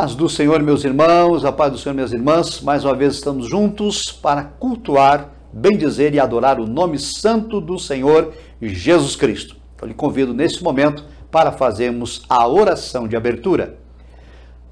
paz do Senhor, meus irmãos, a paz do Senhor, minhas irmãs. Mais uma vez estamos juntos para cultuar, bendizer e adorar o nome santo do Senhor Jesus Cristo. Eu lhe convido nesse momento para fazermos a oração de abertura.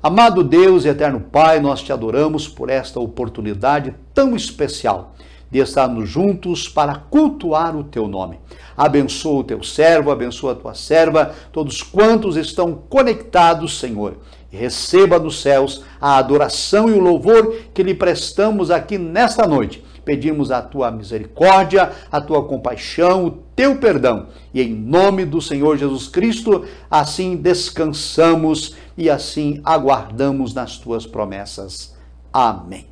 Amado Deus e eterno Pai, nós te adoramos por esta oportunidade tão especial de estarmos juntos para cultuar o teu nome. Abençoa o teu servo, abençoa a tua serva, todos quantos estão conectados, Senhor. E receba dos céus a adoração e o louvor que lhe prestamos aqui nesta noite. Pedimos a tua misericórdia, a tua compaixão, o teu perdão. E em nome do Senhor Jesus Cristo, assim descansamos e assim aguardamos nas tuas promessas. Amém.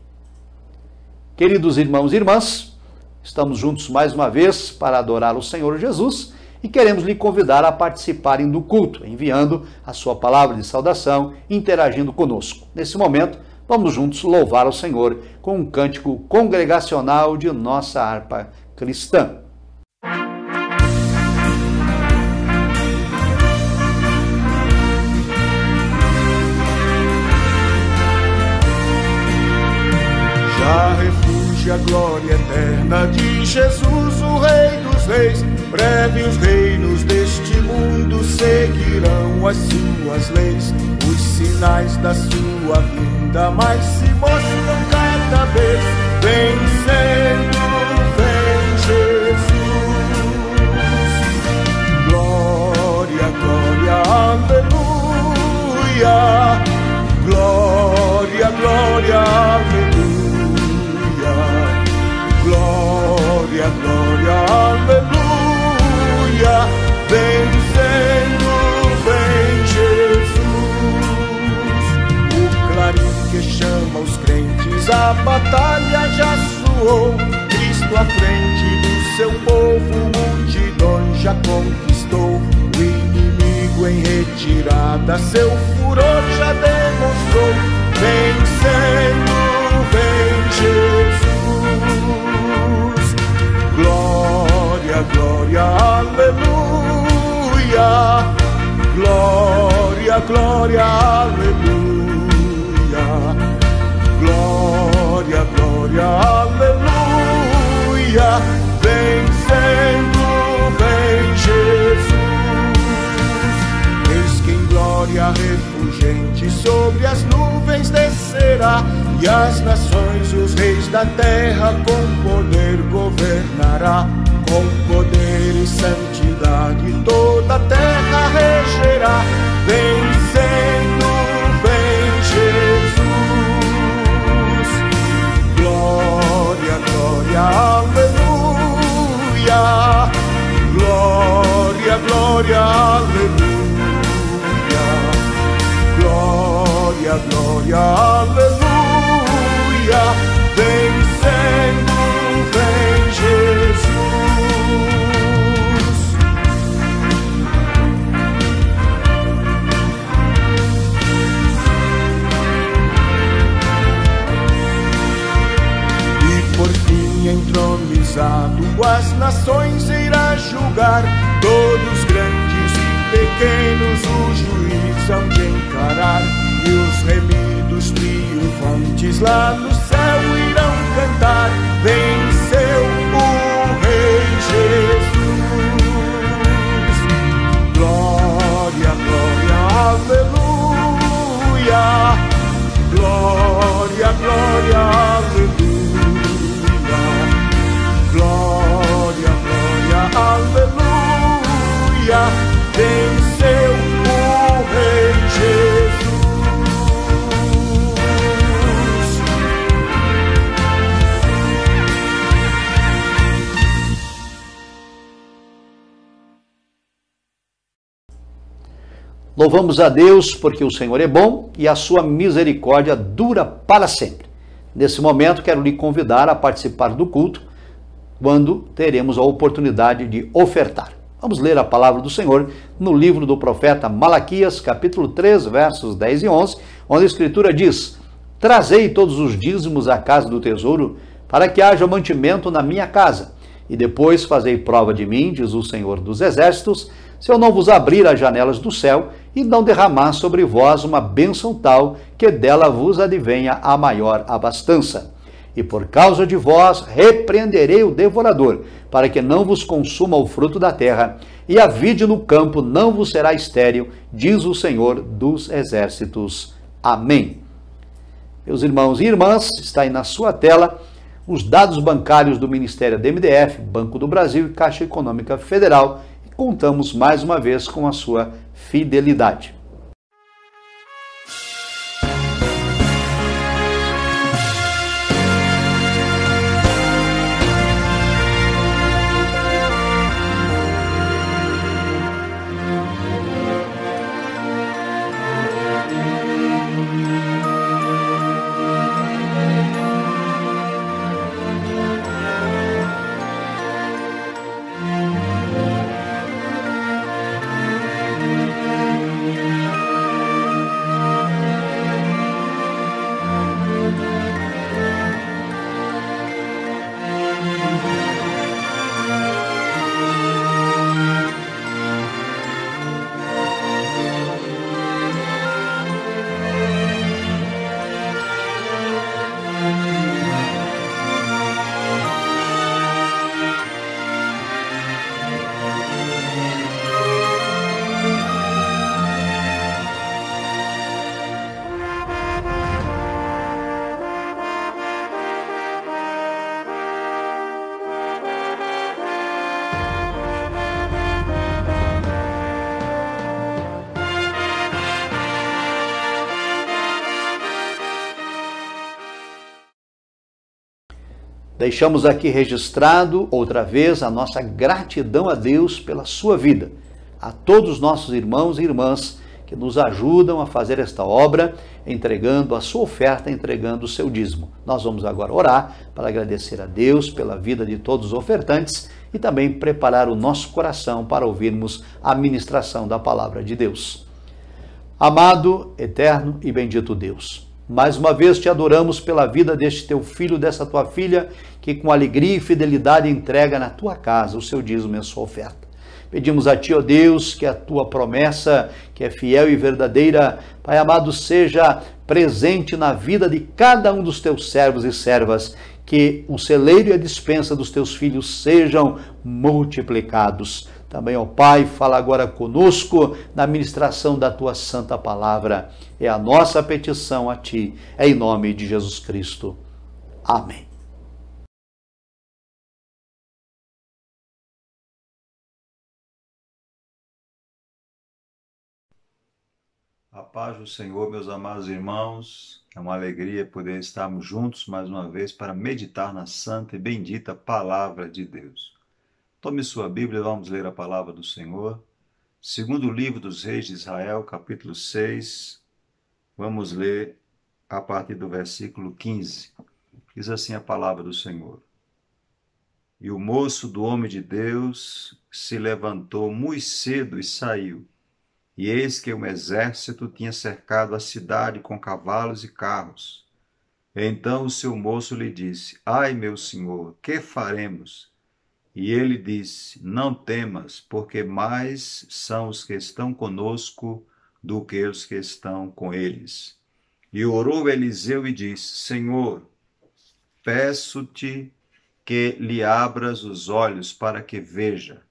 Queridos irmãos e irmãs, estamos juntos mais uma vez para adorar o Senhor Jesus e queremos lhe convidar a participarem do culto, enviando a sua palavra de saudação, interagindo conosco. Nesse momento, vamos juntos louvar ao Senhor com um cântico congregacional de nossa harpa cristã. Já refúgio a glória eterna de Jesus, o Rei dos Reis. Breve os reinos deste mundo seguirão as suas leis. Os sinais da sua vinda mais se mostram cada vez. Vencendo, vem Jesus. Glória, glória, aleluia. Glória, glória, aleluia. Glória, glória, aleluia. Vencendo, vem Jesus. O clarim que chama os crentes, a batalha já soou. Cristo à frente do seu povo, multidões já conquistou. O inimigo em retirada, seu furor já demonstrou. Vencendo, vem Jesus. Glória, glória, aleluia. Glória, glória, aleluia. Glória, glória, aleluia. Vencendo, vem Jesus. Eis que em glória refulgente sobre as nuvens descerá, e as nações, os reis da terra, com poder governará. Com poder e santidade toda a terra regerá. Vencendo, vem Jesus. Glória, glória, aleluia. Glória, glória, aleluia. Glória, glória, aleluia. Vencendo, vem Jesus. Entronizado as nações irá julgar, todos grandes e pequenos o juiz hão de encarar, e os remidos triunfantes lá no céu irão cantar. Venceu o Rei Jesus. Glória, glória, aleluia. Glória, glória, aleluia. Glória, glória, aleluia. Venceu o Rei Jesus. Louvamos a Deus porque o Senhor é bom e a sua misericórdia dura para sempre. Nesse momento, quero lhe convidar a participar do culto, quando teremos a oportunidade de ofertar. Vamos ler a palavra do Senhor no livro do profeta Malaquias, capítulo 3, versos 10 e 11, onde a Escritura diz: Trazei todos os dízimos à casa do tesouro, para que haja mantimento na minha casa, e depois fazei prova de mim, diz o Senhor dos Exércitos, se eu não vos abrir as janelas do céu e não derramar sobre vós uma bênção tal que dela vos advenha a maior abastança. E por causa de vós repreenderei o devorador, para que não vos consuma o fruto da terra, e a vide no campo não vos será estéril, diz o Senhor dos Exércitos. Amém. Meus irmãos e irmãs, está aí na sua tela os dados bancários do Ministério da MDF, Banco do Brasil e Caixa Econômica Federal, e contamos mais uma vez com a sua fidelidade. Deixamos aqui registrado outra vez a nossa gratidão a Deus pela sua vida, a todos os nossos irmãos e irmãs que nos ajudam a fazer esta obra, entregando a sua oferta, entregando o seu dízimo. Nós vamos agora orar para agradecer a Deus pela vida de todos os ofertantes e também preparar o nosso coração para ouvirmos a ministração da palavra de Deus. Amado, eterno e bendito Deus, mais uma vez te adoramos pela vida deste teu filho, dessa tua filha, que com alegria e fidelidade entrega na tua casa o seu dízimo e a sua oferta. Pedimos a ti, ó Deus, que a tua promessa, que é fiel e verdadeira, Pai amado, seja presente na vida de cada um dos teus servos e servas, que o celeiro e a despensa dos teus filhos sejam multiplicados. Também, ó Pai, fala agora conosco na ministração da tua santa palavra. É a nossa petição a ti, em nome de Jesus Cristo. Amém. A paz do Senhor, meus amados irmãos, é uma alegria poder estarmos juntos mais uma vez para meditar na santa e bendita palavra de Deus. Tome sua Bíblia e vamos ler a palavra do Senhor. Segundo livro dos Reis de Israel, capítulo 6, vamos ler a partir do versículo 15. Diz assim a palavra do Senhor. E o moço do homem de Deus se levantou muito cedo e saiu. E eis que um exército tinha cercado a cidade com cavalos e carros. Então o seu moço lhe disse, ai, meu senhor, que faremos? E ele disse, não temas, porque mais são os que estão conosco do que os que estão com eles. E orou Eliseu e disse, Senhor, peço-te que lhe abras os olhos para que veja.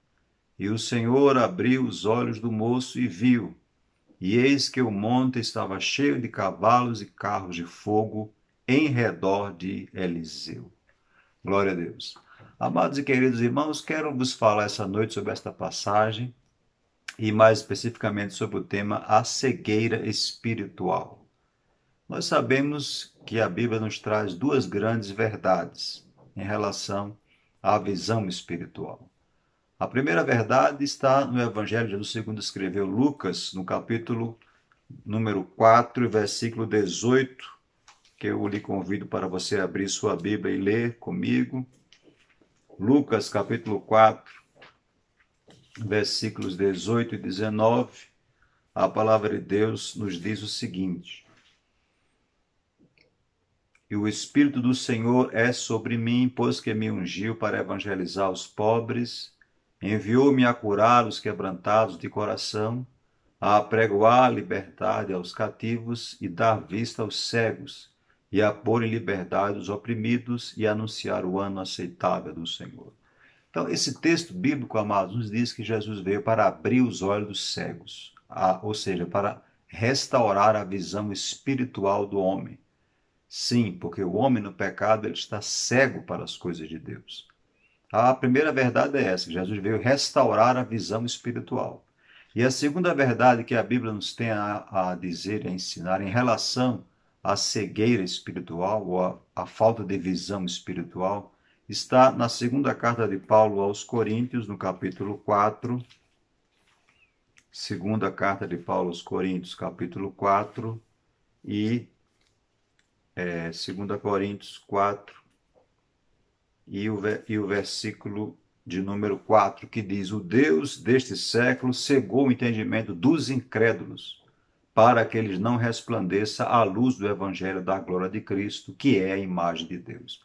E o Senhor abriu os olhos do moço e viu, e eis que o monte estava cheio de cavalos e carros de fogo em redor de Eliseu. Glória a Deus. Amados e queridos irmãos, quero vos falar essa noite sobre esta passagem e mais especificamente sobre o tema a cegueira espiritual. Nós sabemos que a Bíblia nos traz duas grandes verdades em relação à visão espiritual. A primeira verdade está no Evangelho de Jesus segundo escreveu Lucas, no capítulo número 4, versículo 18, que eu lhe convido para você abrir sua Bíblia e ler comigo. Lucas, capítulo 4, versículos 18 e 19, a palavra de Deus nos diz o seguinte. E o Espírito do Senhor é sobre mim, pois que me ungiu para evangelizar os pobres, enviou-me a curar os quebrantados de coração, a apregoar a liberdade aos cativos e dar vista aos cegos, e a pôr em liberdade os oprimidos e anunciar o ano aceitável do Senhor. Então, esse texto bíblico, amados, nos diz que Jesus veio para abrir os olhos dos cegos, ou seja, para restaurar a visão espiritual do homem. Sim, porque o homem no pecado ele está cego para as coisas de Deus. A primeira verdade é essa, Jesus veio restaurar a visão espiritual. E a segunda verdade que a Bíblia nos tem a dizer e a ensinar em relação à cegueira espiritual ou à falta de visão espiritual está na segunda carta de Paulo aos Coríntios, no capítulo 4. Segunda carta de Paulo aos Coríntios, capítulo 4 e 2 Coríntios 4 e o versículo de número 4, que diz: o Deus deste século cegou o entendimento dos incrédulos, para que eles não resplandeça a luz do evangelho da glória de Cristo, que é a imagem de Deus.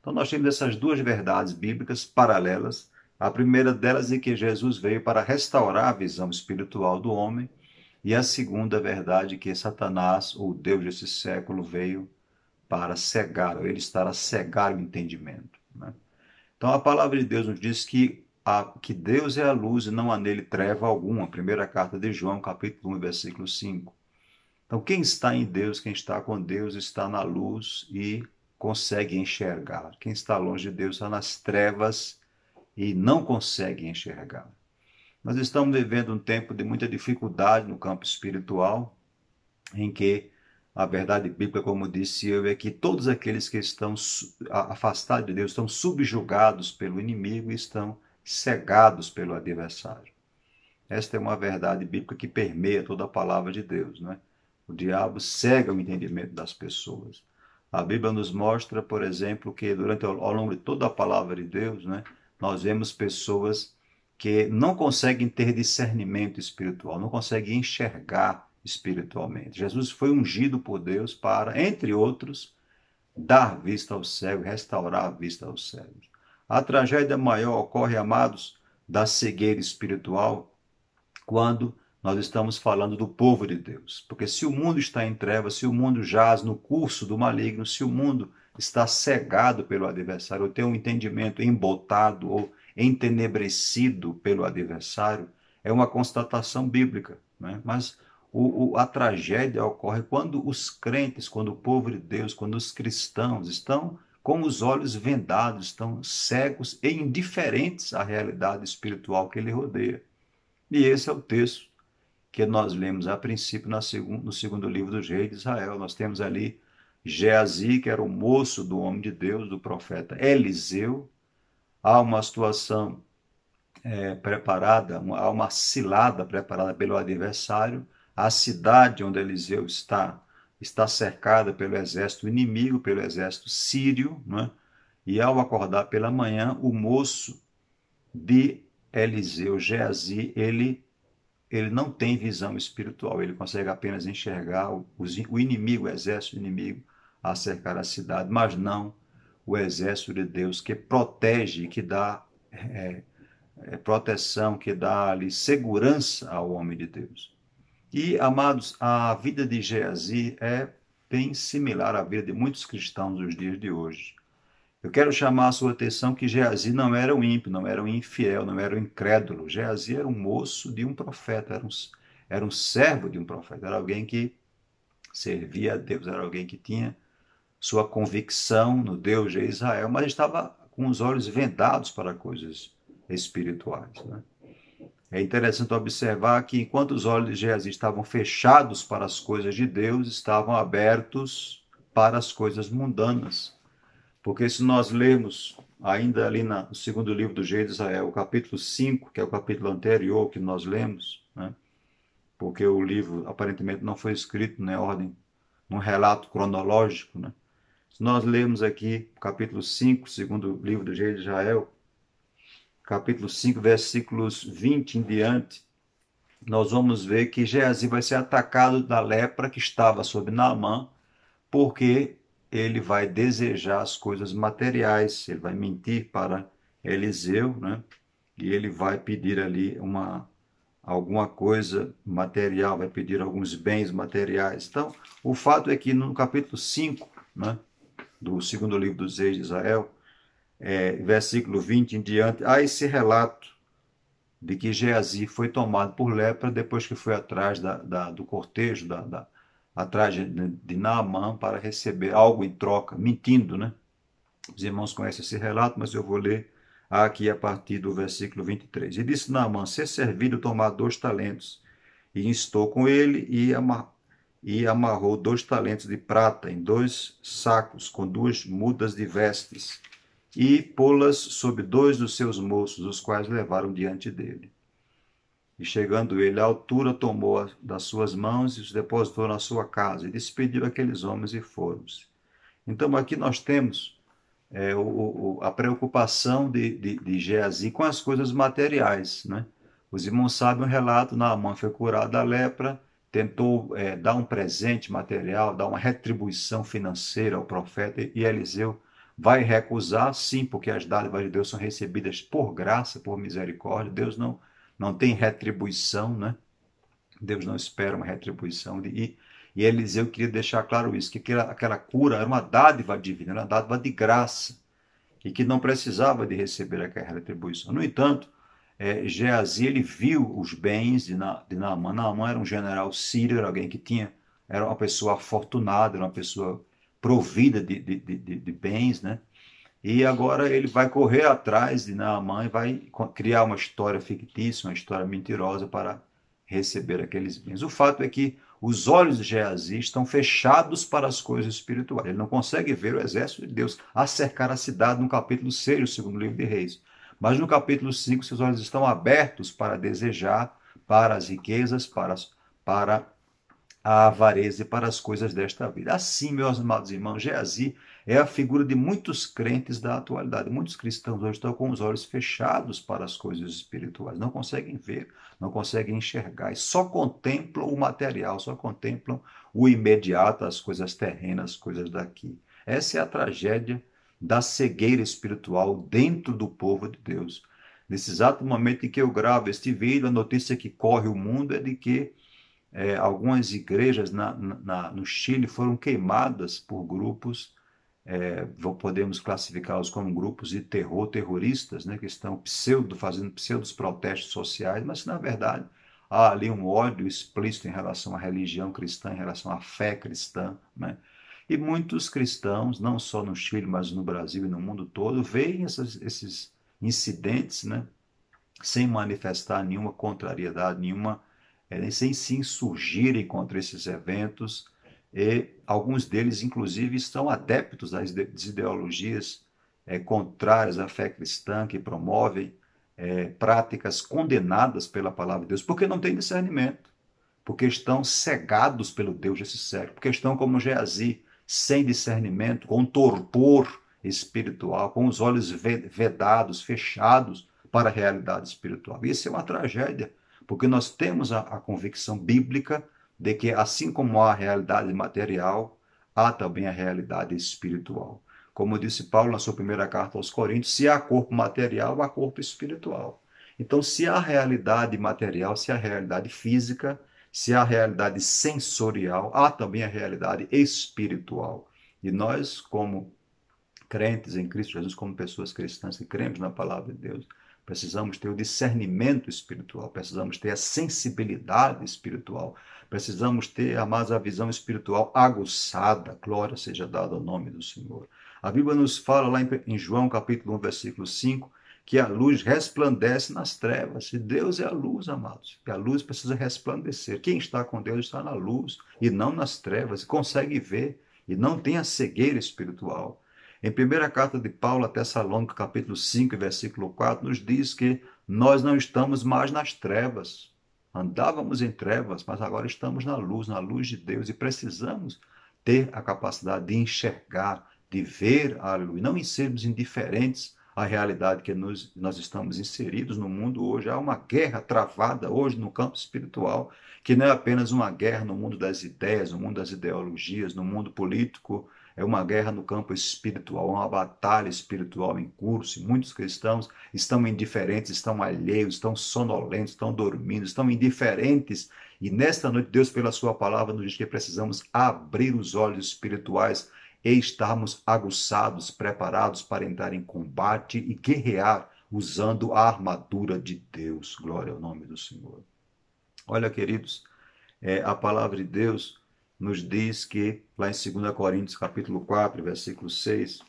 Então nós temos essas duas verdades bíblicas paralelas. A primeira delas é que Jesus veio para restaurar a visão espiritual do homem, e a segunda verdade é que Satanás, ou Deus desse século, veio para cegar, ou ele está a cegar o entendimento, né? Então a palavra de Deus nos diz que Deus é a luz e não há nele treva alguma. Primeira carta de João, capítulo 1, versículo 5. Então quem está em Deus, quem está com Deus, está na luz e consegue enxergar. Quem está longe de Deus está nas trevas e não consegue enxergar. Nós estamos vivendo um tempo de muita dificuldade no campo espiritual, em que a verdade bíblica, como disse eu, é que todos aqueles que estão afastados de Deus estão subjugados pelo inimigo e estão cegados pelo adversário. Esta é uma verdade bíblica que permeia toda a palavra de Deus, né? O diabo cega o entendimento das pessoas. A Bíblia nos mostra, por exemplo, que ao longo de toda a palavra de Deus, né, nós vemos pessoas que não conseguem ter discernimento espiritual, não conseguem enxergar espiritualmente. Jesus foi ungido por Deus para, entre outros, dar vista aos cegos, restaurar a vista aos cegos. A tragédia maior ocorre, amados, da cegueira espiritual, quando nós estamos falando do povo de Deus. Porque se o mundo está em trevas, se o mundo jaz no curso do maligno, se o mundo está cegado pelo adversário, ou tem um entendimento embotado ou entenebrecido pelo adversário, é uma constatação bíblica, né? Mas a tragédia ocorre quando os crentes, quando o povo de Deus, quando os cristãos estão com os olhos vendados, estão cegos e indiferentes à realidade espiritual que lhe rodeia. E esse é o texto que nós lemos a princípio no segundo livro dos reis de Israel. Nós temos ali Geazi, que era o moço do homem de Deus, do profeta Eliseu. Há uma situação preparada, há uma cilada preparada pelo adversário. A cidade onde Eliseu está cercada pelo exército inimigo, pelo exército sírio, né? E ao acordar pela manhã, o moço de Eliseu, Geazi, ele não tem visão espiritual, ele consegue apenas enxergar o inimigo, o exército inimigo a cercar a cidade, mas não o exército de Deus que protege, que dá proteção, que dá ali segurança ao homem de Deus. E, amados, a vida de Geazi é bem similar à vida de muitos cristãos nos dias de hoje. Eu quero chamar a sua atenção que Geazi não era um ímpio, não era um infiel, não era um incrédulo. Geazi era um moço de um profeta, era um servo de um profeta, era alguém que servia a Deus, era alguém que tinha sua convicção no Deus de Israel, mas estava com os olhos vendados para coisas espirituais, né? É interessante observar que enquanto os olhos de Geazi estavam fechados para as coisas de Deus, estavam abertos para as coisas mundanas. Porque se nós lermos ainda ali no segundo livro do Reis de Israel, o capítulo 5, que é o capítulo anterior que nós lemos, né? Porque o livro aparentemente não foi escrito em ordem, num relato cronológico, né? Se nós lermos aqui o capítulo 5, segundo livro do Reis de Israel, capítulo 5, versículos 20 em diante, nós vamos ver que Geazi vai ser atacado da lepra que estava sobre Naamã, porque ele vai desejar as coisas materiais, ele vai mentir para Eliseu, né? E ele vai pedir ali alguma coisa material, vai pedir alguns bens materiais. Então, o fato é que no capítulo 5, né, do segundo livro dos Reis de Israel, versículo 20 em diante, há esse relato de que Geazi foi tomado por lepra depois que foi atrás do cortejo, atrás de Naamã para receber algo em troca, mentindo, né? Os irmãos conhecem esse relato, mas eu vou ler aqui a partir do versículo 23. E disse Naamã: ser servido tomar 2 talentos. E instou com ele e amarrou 2 talentos de prata em 2 sacos, com 2 mudas de vestes, e pô-las sob 2 dos seus moços, os quais levaram diante dele. E chegando ele à altura, tomou das suas mãos e os depositou na sua casa, e despediu aqueles homens e foram-se. Então aqui nós temos a preocupação de Geazi com as coisas materiais, né? Os irmãos sabem o relato: Naamã foi curado da lepra, tentou dar um presente material, dar uma retribuição financeira ao profeta, e Eliseu vai recusar, sim, porque as dádivas de Deus são recebidas por graça, por misericórdia. Deus não tem retribuição, né? Deus não espera uma retribuição. E Eliseu queria deixar claro isso, que aquela cura era uma dádiva divina, era uma dádiva de graça, e que não precisava de receber aquela retribuição. No entanto, Geazi, ele viu os bens de Naamã. Naamã era um general sírio, era alguém que era uma pessoa afortunada, era uma pessoa provida de bens, né? E agora ele vai correr atrás de Naamã e vai criar uma história fictícia, uma história mentirosa para receber aqueles bens. O fato é que os olhos de Geazi estão fechados para as coisas espirituais. Ele não consegue ver o exército de Deus a cercar a cidade no capítulo 6 do segundo livro de Reis. Mas no capítulo 5, seus olhos estão abertos para desejar, para as riquezas, para a avareza e para as coisas desta vida. Assim, meus amados irmãos, Geazi é a figura de muitos crentes da atualidade. Muitos cristãos hoje estão com os olhos fechados para as coisas espirituais. Não conseguem ver, não conseguem enxergar. E só contemplam o material, só contemplam o imediato, as coisas terrenas, as coisas daqui. Essa é a tragédia da cegueira espiritual dentro do povo de Deus. Nesse exato momento em que eu gravo este vídeo, a notícia que corre o mundo é de que algumas igrejas no Chile foram queimadas por grupos, podemos classificá-los como grupos de terroristas, né, que estão fazendo pseudos protestos sociais, mas na verdade há ali um ódio explícito em relação à religião cristã, em relação à fé cristã, né? E muitos cristãos, não só no Chile, mas no Brasil e no mundo todo, veem esses incidentes, né, sem manifestar nenhuma contrariedade, sem se insurgirem contra esses eventos, e alguns deles, inclusive, estão adeptos às ideologias contrárias à fé cristã, que promovem práticas condenadas pela palavra de Deus, porque não têm discernimento, porque estão cegados pelo Deus desse século, porque estão como Geazi, sem discernimento, com torpor espiritual, com os olhos vedados, fechados para a realidade espiritual. Isso é uma tragédia, porque nós temos a convicção bíblica de que, assim como há a realidade material, há também a realidade espiritual. Como disse Paulo na sua primeira carta aos Coríntios, se há corpo material, há corpo espiritual. Então, se há realidade material, se há realidade física, se há realidade sensorial, há também a realidade espiritual. E nós, como crentes em Cristo Jesus, como pessoas cristãs que cremos na palavra de Deus, precisamos ter o discernimento espiritual, precisamos ter a sensibilidade espiritual, precisamos ter, amados, a visão espiritual aguçada. Glória seja dada ao nome do Senhor. A Bíblia nos fala lá em João capítulo 1, versículo 5, que a luz resplandece nas trevas. E Deus é a luz, amados. E a luz precisa resplandecer. Quem está com Deus está na luz e não nas trevas, e consegue ver, e não tem a cegueira espiritual. Em primeira carta de Paulo a Tessalônica, capítulo 5, versículo 4, nos diz que nós não estamos mais nas trevas. Andávamos em trevas, mas agora estamos na luz de Deus, e precisamos ter a capacidade de enxergar, de ver a luz, não em sermos indiferentes à realidade que nós estamos inseridos no mundo hoje. Há uma guerra travada hoje no campo espiritual, que não é apenas uma guerra no mundo das ideias, no mundo das ideologias, no mundo político, É uma guerra no campo espiritual, uma batalha espiritual em curso. E muitos cristãos estão indiferentes, estão alheios, estão sonolentos, estão dormindo, estão indiferentes. E nesta noite, Deus, pela sua palavra, nos diz que precisamos abrir os olhos espirituais e estarmos aguçados, preparados para entrar em combate e guerrear usando a armadura de Deus. Glória ao nome do Senhor. Olha, queridos, a palavra de Deus nos diz que, lá em 2 Coríntios, capítulo 4, versículo 6,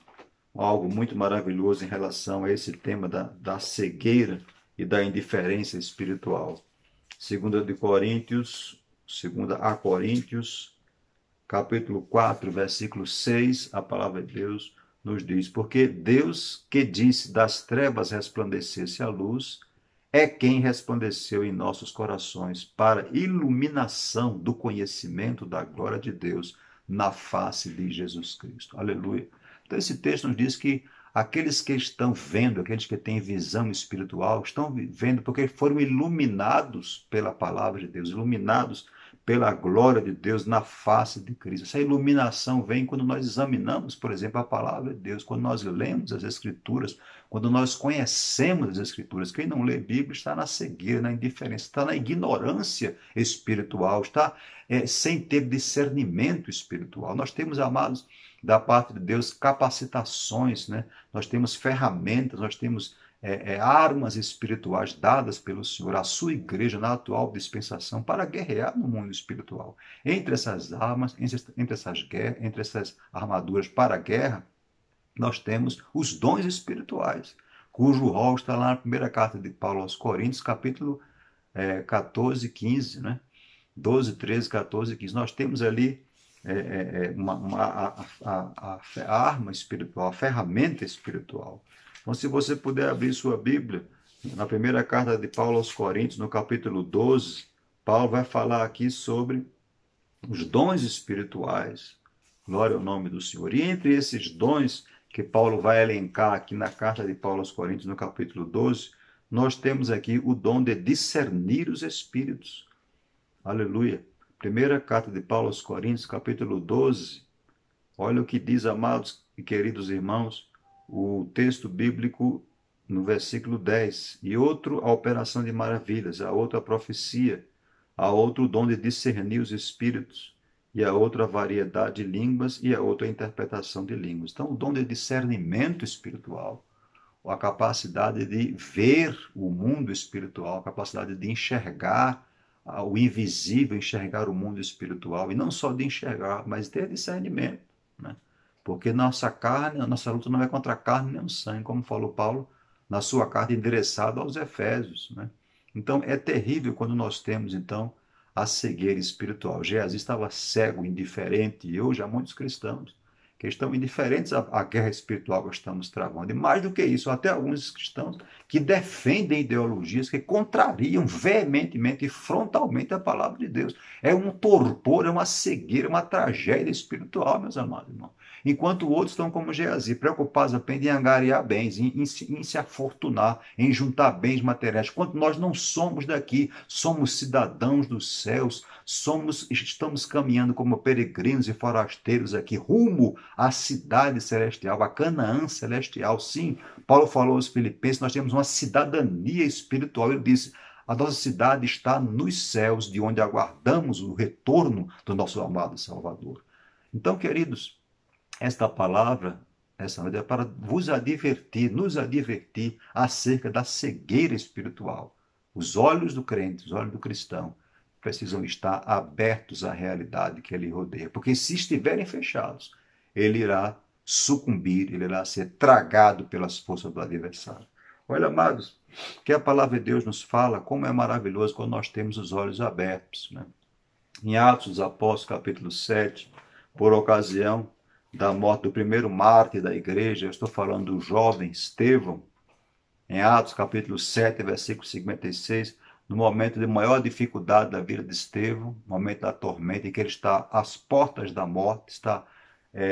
algo muito maravilhoso em relação a esse tema da cegueira e da indiferença espiritual. 2 Coríntios, capítulo 4, versículo 6, a palavra de Deus nos diz: porque Deus, que disse das trevas resplandecesse a luz, é quem resplandeceu em nossos corações para iluminação do conhecimento da glória de Deus na face de Jesus Cristo. Aleluia. Então esse texto nos diz que aqueles que estão vendo, aqueles que têm visão espiritual, estão vendo porque foram iluminados pela palavra de Deus, iluminados pela glória de Deus na face de Cristo. Essa iluminação vem quando nós examinamos, por exemplo, a palavra de Deus, quando nós lemos as Escrituras, quando nós conhecemos as Escrituras. Quem não lê Bíblia está na cegueira, na indiferença, está na ignorância espiritual, está sem ter discernimento espiritual. Nós temos, amados, da parte de Deus, capacitações, né? Nós temos ferramentas, nós temos armas espirituais dadas pelo Senhor à sua igreja na atual dispensação para guerrear no mundo espiritual. Entre essas armas, entre essas armaduras para a guerra, nós temos os dons espirituais, cujo rol está lá na primeira carta de Paulo aos Coríntios, capítulo 14, 15, né? 12, 13, 14, 15. Nós temos ali a arma espiritual, a ferramenta espiritual. Então, se você puder abrir sua Bíblia, na primeira carta de Paulo aos Coríntios, no capítulo 12, Paulo vai falar aqui sobre os dons espirituais. Glória ao nome do Senhor. E entre esses dons que Paulo vai elencar aqui na carta de Paulo aos Coríntios, no capítulo 12, nós temos aqui o dom de discernir os espíritos. Aleluia. Primeira carta de Paulo aos Coríntios, capítulo 12. Olha o que diz, amados e queridos irmãos, o texto bíblico no versículo 10. E outro, a operação de maravilhas, a outra, a profecia, a outro, o dom de discernir os espíritos, e a outra, a variedade de línguas, e a outra, a interpretação de línguas. Então, o dom de discernimento espiritual, a capacidade de ver o mundo espiritual, a capacidade de enxergar o invisível, enxergar o mundo espiritual, e não só de enxergar, mas ter discernimento, né? Porque nossa carne, a nossa luta não é contra a carne nem o sangue, como falou Paulo na sua carta endereçada aos Efésios, né? Então é terrível quando nós temos então a cegueira espiritual. Jesus estava cego, indiferente, e hoje há muitos cristãos que estão indiferentes à guerra espiritual que estamos travando. E mais do que isso, até alguns cristãos que defendem ideologias que contrariam veementemente e frontalmente a palavra de Deus. É um torpor, é uma cegueira, uma tragédia espiritual, meus amados irmãos. Enquanto outros estão como Geazi, preocupados apenas em angariar bens, em se afortunar, em juntar bens materiais. Quando nós não somos daqui, somos cidadãos dos céus, estamos caminhando como peregrinos e forasteiros aqui, rumo à cidade celestial, à Canaã celestial. Sim, Paulo falou aos Filipenses, nós temos uma cidadania espiritual. Ele disse: a nossa cidade está nos céus, de onde aguardamos o retorno do nosso amado Salvador. Então, queridos, esta palavra, essa noite, é para vos advertir, nos advertir acerca da cegueira espiritual. Os olhos do crente, os olhos do cristão, precisam estar abertos à realidade que ele rodeia. Porque se estiverem fechados, ele irá sucumbir, ele irá ser tragado pelas forças do adversário. Olha, amados, que a palavra de Deus nos fala como é maravilhoso quando nós temos os olhos abertos, né? Em Atos dos Apóstolos, capítulo 7, por ocasião da morte do primeiro mártir da igreja, eu estou falando do jovem Estevão, em Atos capítulo 7, versículo 56, no momento de maior dificuldade da vida de Estevão, no momento da tormenta, em que ele está às portas da morte, está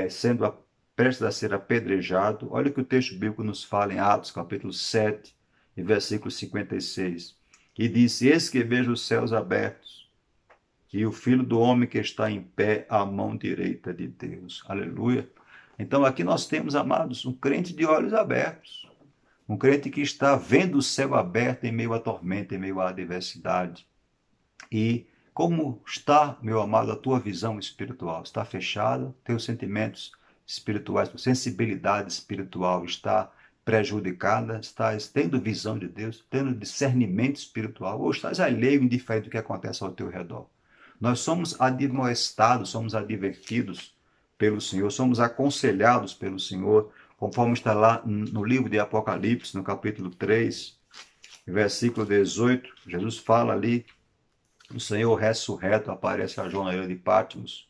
sendo prestes a ser apedrejado. Olha o que o texto bíblico nos fala em Atos capítulo 7, versículo 56. E disse: eis que vejo os céus abertos, e o Filho do Homem que está em pé à mão direita de Deus. Aleluia. Então aqui nós temos, amados, um crente de olhos abertos, um crente que está vendo o céu aberto em meio à tormenta, em meio à adversidade. E como está, meu amado, a tua visão espiritual? Está fechada? Teus sentimentos espirituais, tua sensibilidade espiritual está prejudicada? Estás tendo visão de Deus, tendo discernimento espiritual? Ou estás alheio, indiferente do que acontece ao teu redor? Nós somos admoestados, somos advertidos pelo Senhor, somos aconselhados pelo Senhor, conforme está lá no livro de Apocalipse, no capítulo 3, versículo 18, Jesus fala ali, o Senhor ressurreto aparece a João na ilha de Patmos,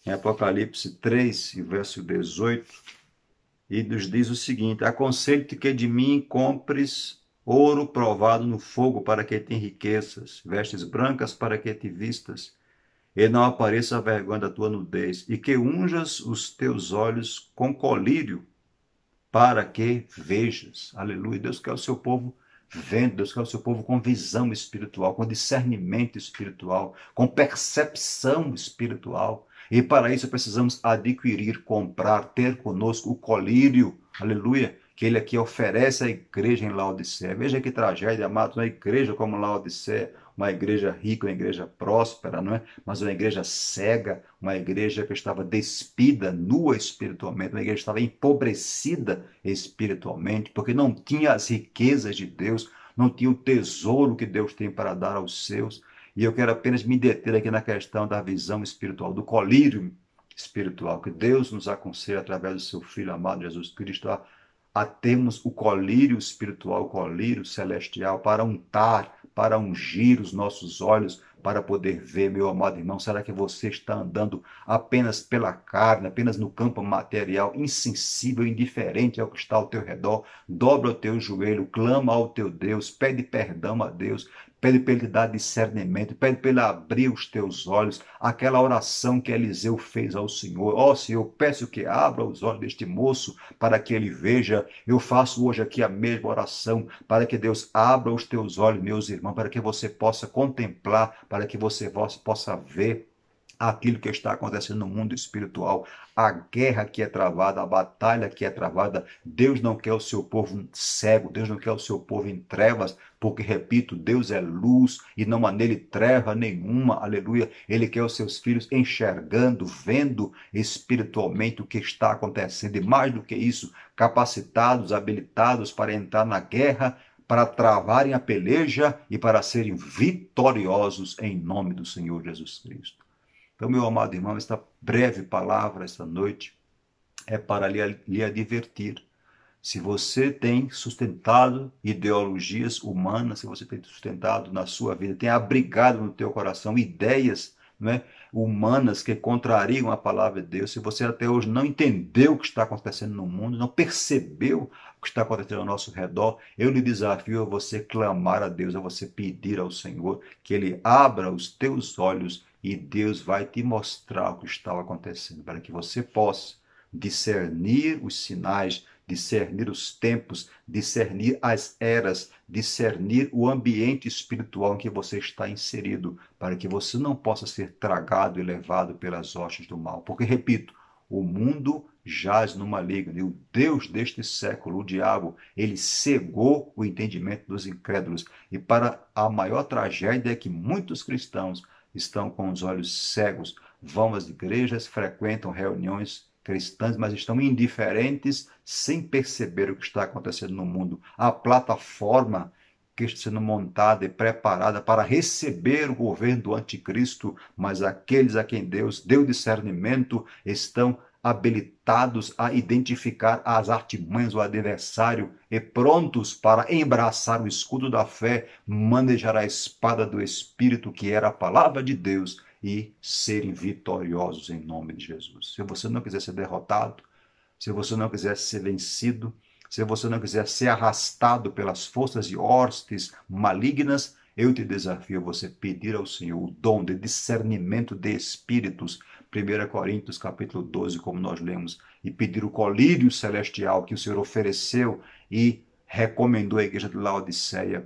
em Apocalipse 3, verso 18, e nos diz o seguinte: aconselho-te que de mim compres ouro provado no fogo para que te enriqueças, vestes brancas para que te vistas, e não apareça a vergonha da tua nudez, e que unjas os teus olhos com colírio, para que vejas. Aleluia. Deus quer o seu povo vendo, Deus quer o seu povo com visão espiritual, com discernimento espiritual, com percepção espiritual. E para isso precisamos adquirir, comprar, ter conosco o colírio, aleluia, que ele aqui oferece à igreja em Laodiceia. Veja que tragédia, amados, uma igreja como Laodiceia, uma igreja rica, uma igreja próspera, não é? Mas uma igreja cega, uma igreja que estava despida, nua espiritualmente, uma igreja que estava empobrecida espiritualmente, porque não tinha as riquezas de Deus, não tinha o tesouro que Deus tem para dar aos seus. E eu quero apenas me deter aqui na questão da visão espiritual, do colírio espiritual, que Deus nos aconselha através do seu Filho amado Jesus Cristo a termos o colírio espiritual, o colírio celestial, para untar, para ungir os nossos olhos, para poder ver, meu amado irmão. Será que você está andando apenas pela carne, apenas no campo material, insensível, indiferente ao que está ao teu redor? Dobra o teu joelho, clama ao teu Deus, pede perdão a Deus, pede para Ele te dar discernimento, pede para Ele abrir os teus olhos, aquela oração que Eliseu fez ao Senhor. Ó Senhor, peço que abra os olhos deste moço para que ele veja. Eu faço hoje aqui a mesma oração, para que Deus abra os teus olhos, meus irmãos, para que você possa contemplar, para que você possa ver aquilo que está acontecendo no mundo espiritual, a guerra que é travada, a batalha que é travada. Deus não quer o seu povo cego, Deus não quer o seu povo em trevas, porque, repito, Deus é luz e não há nele treva nenhuma, aleluia. Ele quer os seus filhos enxergando, vendo espiritualmente o que está acontecendo, e mais do que isso, capacitados, habilitados para entrar na guerra, para travarem a peleja e para serem vitoriosos em nome do Senhor Jesus Cristo. Então, meu amado irmão, esta breve palavra, esta noite, é para lhe advertir. Se você tem sustentado ideologias humanas, se você tem sustentado na sua vida, tem abrigado no teu coração ideias, não é, humanas que contrariam a palavra de Deus, se você até hoje não entendeu o que está acontecendo no mundo, não percebeu o que está acontecendo ao nosso redor, eu lhe desafio a você clamar a Deus, a você pedir ao Senhor que Ele abra os teus olhos, e Deus vai te mostrar o que está acontecendo, para que você possa discernir os sinais, discernir os tempos, discernir as eras, discernir o ambiente espiritual em que você está inserido, para que você não possa ser tragado e levado pelas hostes do mal. Porque, repito, o mundo jaz no maligno, e o Deus deste século, o diabo, ele cegou o entendimento dos incrédulos. E para a maior tragédia é que muitos cristãos estão com os olhos cegos, vão às igrejas, frequentam reuniões cristãs, mas estão indiferentes, sem perceber o que está acontecendo no mundo. A plataforma que está sendo montada e preparada para receber o governo do anticristo, mas aqueles a quem Deus deu discernimento estão habilitados a identificar as artimanhas do adversário e prontos para embraçar o escudo da fé, manejar a espada do Espírito, que era a palavra de Deus, e serem vitoriosos em nome de Jesus. Se você não quiser ser derrotado, se você não quiser ser vencido, se você não quiser ser arrastado pelas forças e hostes malignas, eu te desafio a você pedir ao Senhor o dom de discernimento de espíritos, 1 Coríntios capítulo 12, como nós lemos, e pedir o colírio celestial que o Senhor ofereceu e recomendou à igreja de Laodiceia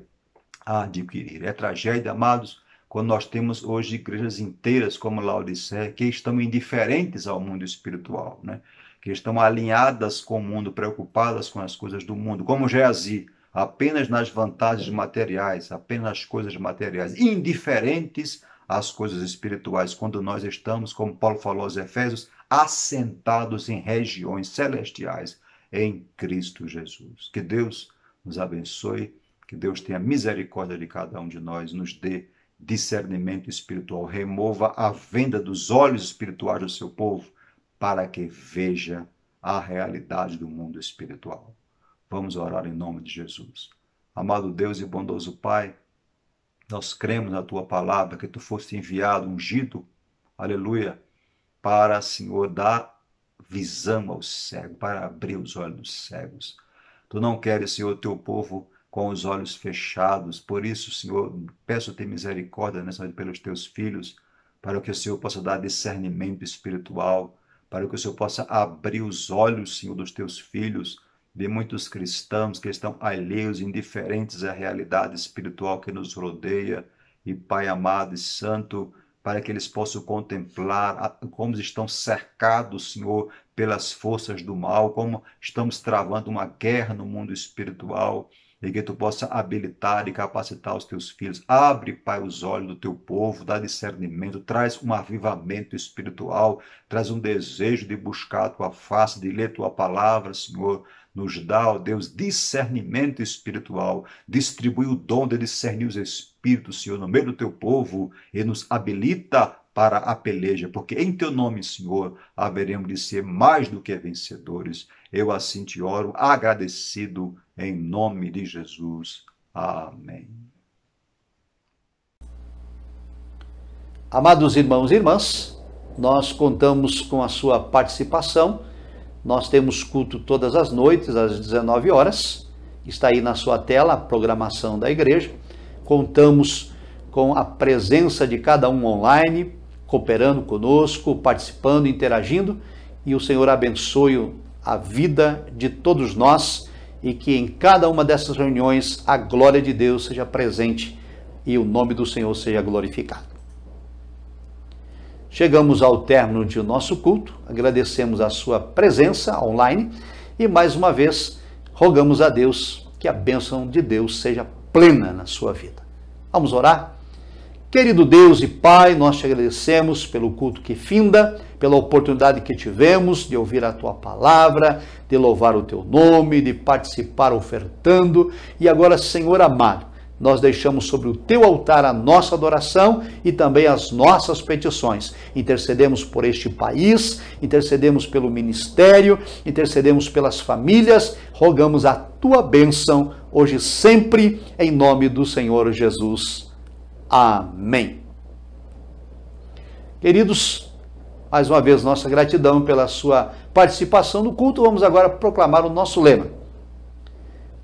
a adquirir. É tragédia, amados, quando nós temos hoje igrejas inteiras como Laodiceia, que estão indiferentes ao mundo espiritual, né? que estão alinhadas com o mundo, preocupadas com as coisas do mundo, como Geazi, apenas nas vantagens materiais, apenas nas coisas materiais, indiferentes às coisas espirituais, quando nós estamos, como Paulo falou aos Efésios, assentados em regiões celestiais em Cristo Jesus. Que Deus nos abençoe, que Deus tenha misericórdia de cada um de nós, nos dê discernimento espiritual, remova a venda dos olhos espirituais do seu povo, para que veja a realidade do mundo espiritual. Vamos orar em nome de Jesus. Amado Deus e bondoso Pai, nós cremos na Tua palavra, que Tu foste enviado, ungido, aleluia, para, Senhor, dar visão aos cegos, para abrir os olhos dos cegos. Tu não queres, Senhor, Teu povo com os olhos fechados. Por isso, Senhor, peço-te misericórdia nessa noite pelos Teus filhos, para que o Senhor possa dar discernimento espiritual, para que o Senhor possa abrir os olhos, Senhor, dos Teus filhos, de muitos cristãos que estão alheios, indiferentes à realidade espiritual que nos rodeia. E Pai amado e santo, para que eles possam contemplar como estão cercados, Senhor, pelas forças do mal, como estamos travando uma guerra no mundo espiritual, e que Tu possa habilitar e capacitar os Teus filhos. Abre, Pai, os olhos do Teu povo, dá discernimento, traz um avivamento espiritual, traz um desejo de buscar a Tua face, de ler Tua palavra, Senhor. Nos dá, ó Deus, discernimento espiritual, distribui o dom de discernir os espíritos, Senhor, no meio do Teu povo, e nos habilita para a peleja, porque em Teu nome, Senhor, haveremos de ser mais do que vencedores. Eu assim te oro, agradecido, em nome de Jesus. Amém. Amados irmãos e irmãs, nós contamos com a sua participação. Nós temos culto todas as noites, às 19 horas. Está aí na sua tela a programação da igreja. Contamos com a presença de cada um online, cooperando conosco, participando, interagindo. E o Senhor abençoe a vida de todos nós e que em cada uma dessas reuniões a glória de Deus seja presente e o nome do Senhor seja glorificado. Chegamos ao término de nosso culto, agradecemos a sua presença online e mais uma vez rogamos a Deus que a bênção de Deus seja plena na sua vida. Vamos orar? Querido Deus e Pai, nós te agradecemos pelo culto que finda, pela oportunidade que tivemos de ouvir a Tua palavra, de louvar o Teu nome, de participar ofertando. E agora, Senhor amado, nós deixamos sobre o Teu altar a nossa adoração e também as nossas petições. Intercedemos por este país, intercedemos pelo ministério, intercedemos pelas famílias, rogamos a Tua bênção hoje e sempre, em nome do Senhor Jesus. Amém. Queridos, mais uma vez nossa gratidão pela sua participação no culto. Vamos agora proclamar o nosso lema: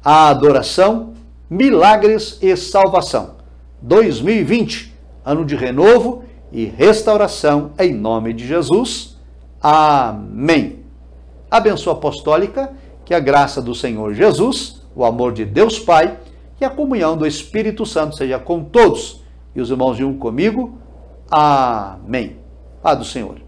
a adoração, milagres e salvação. 2020, ano de renovo e restauração em nome de Jesus. Amém. A bênção apostólica, que a graça do Senhor Jesus, o amor de Deus Pai e a comunhão do Espírito Santo seja com todos. E os irmãos de um comigo. Amém. Paz do Senhor.